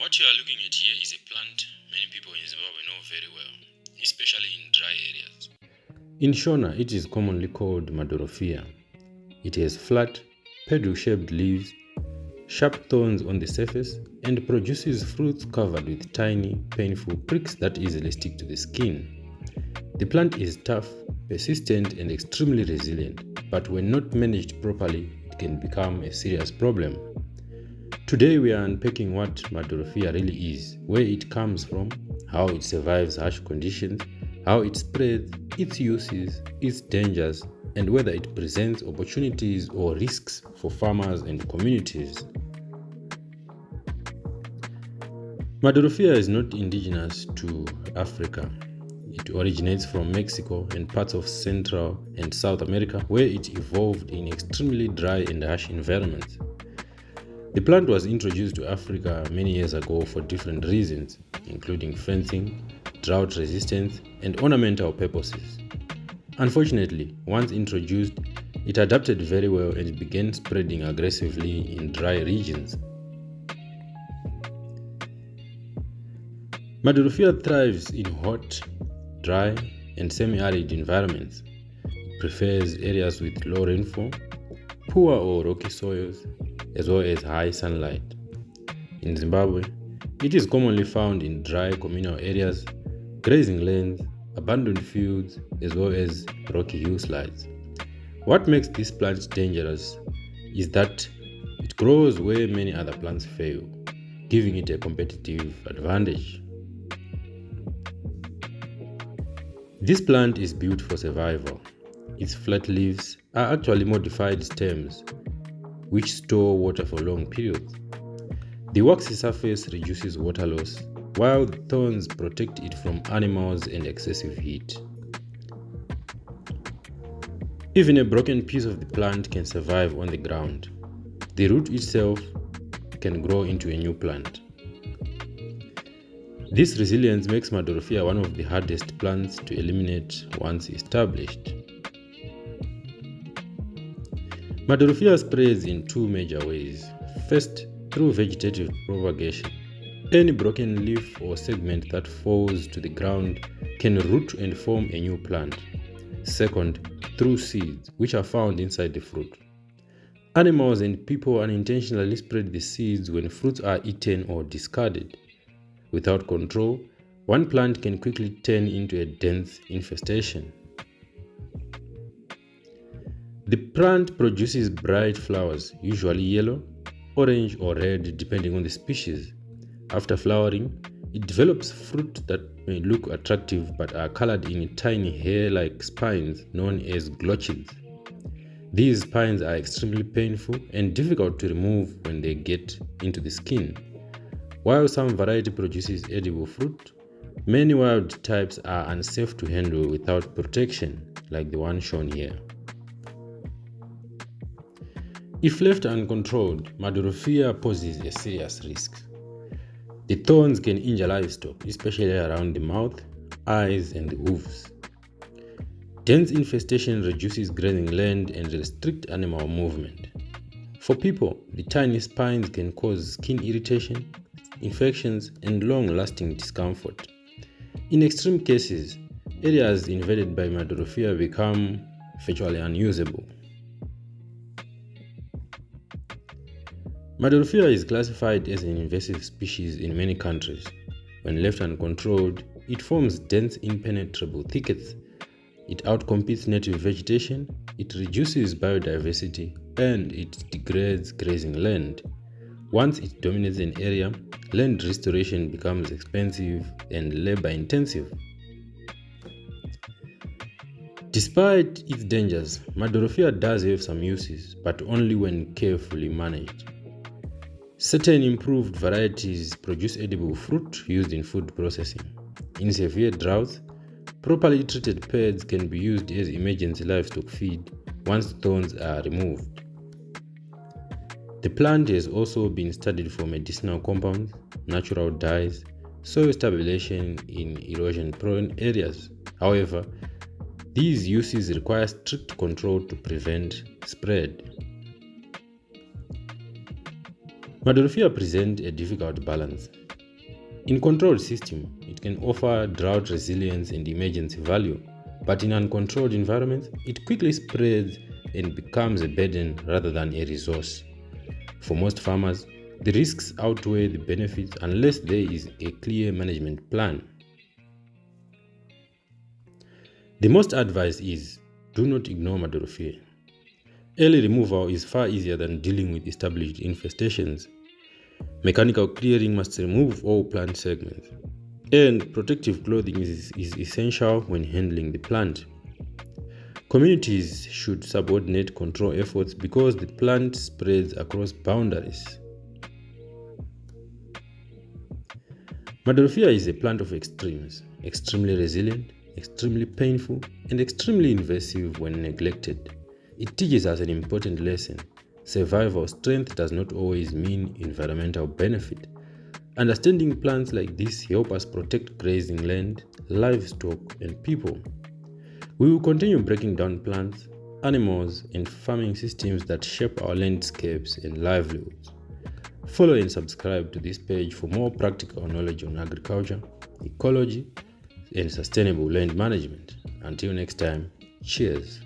What you are looking at here is a plant many people in Zimbabwe know very well, especially in dry areas. In Shona, it is commonly called MOZ���RT. It has flat, pedal-shaped leaves, sharp thorns on the surface, and produces fruits covered with tiny, painful pricks that easily stick to the skin. The plant is tough, persistent, and extremely resilient, but when not managed properly, it can become a serious problem. Today we are unpacking what MOZ���RT really is, where it comes from, how it survives harsh conditions, how it spreads, its uses, its dangers, and whether it presents opportunities or risks for farmers and communities. MOZ���RT is not indigenous to Africa. It originates from Mexico and parts of Central and South America, where it evolved in extremely dry and harsh environments. The plant was introduced to Africa many years ago for different reasons, including fencing, drought resistance, and ornamental purposes. Unfortunately, once introduced, it adapted very well and began spreading aggressively in dry regions. MOZ���RT thrives in hot, dry, and semi-arid environments. It prefers areas with low rainfall, poor or rocky soils, as well as high sunlight. In Zimbabwe, it is commonly found in dry communal areas, grazing lands, abandoned fields, as well as rocky hillsides. What makes this plant dangerous is that it grows where many other plants fail, giving it a competitive advantage. This plant is built for survival. Its flat leaves are actually modified stems, which store water for long periods. The waxy surface reduces water loss, while the thorns protect it from animals and excessive heat. Even a broken piece of the plant can survive on the ground. The root itself can grow into a new plant. This resilience makes MOZ���RT one of the hardest plants to eliminate once established. MOZ���RT spreads in two major ways. First, through vegetative propagation. Any broken leaf or segment that falls to the ground can root and form a new plant. Second, through seeds, which are found inside the fruit. Animals and people unintentionally spread the seeds when fruits are eaten or discarded. Without control, one plant can quickly turn into a dense infestation. The plant produces bright flowers, usually yellow, orange, or red depending on the species. After flowering, it develops fruit that may look attractive but are colored in tiny hair-like spines known as glochids. These spines are extremely painful and difficult to remove when they get into the skin. While some variety produces edible fruit, many wild types are unsafe to handle without protection, like the one shown here. If left uncontrolled, MOZ���RT poses a serious risk. The thorns can injure livestock, especially around the mouth, eyes, and the hooves. Dense infestation reduces grazing land and restricts animal movement. For people, the tiny spines can cause skin irritation, infections, and long-lasting discomfort. In extreme cases, areas invaded by MOZ���RT become virtually unusable. MOZ���RT is classified as an invasive species in many countries. When left uncontrolled, it forms dense impenetrable thickets. It outcompetes native vegetation, it reduces biodiversity, and it degrades grazing land. Once it dominates an area, land restoration becomes expensive and labor-intensive. Despite its dangers, MOZ���RT does have some uses, but only when carefully managed. Certain improved varieties produce edible fruit used in food processing. In severe droughts, properly treated pears can be used as emergency livestock feed once thorns are removed. The plant has also been studied for medicinal compounds, natural dyes, soil stabilization in erosion-prone areas. However, these uses require strict control to prevent spread. MOZɅRT presents a difficult balance. In controlled system, it can offer drought resilience and emergency value, but in uncontrolled environments, it quickly spreads and becomes a burden rather than a resource. For most farmers, the risks outweigh the benefits unless there is a clear management plan. The most advice is do not ignore MOZɅRT. Early removal is far easier than dealing with established infestations. Mechanical clearing must remove all plant segments, and protective clothing is essential when handling the plant. Communities should subordinate control efforts because the plant spreads across boundaries. MOZɅRT is a plant of extremes, extremely resilient, extremely painful, and extremely invasive when neglected. It teaches us an important lesson. Survival strength does not always mean environmental benefit. Understanding plants like this help us protect grazing land, livestock, and people. We will continue breaking down plants, animals, and farming systems that shape our landscapes and livelihoods. Follow and subscribe to this page for more practical knowledge on agriculture, ecology, and sustainable land management. Until next time, cheers.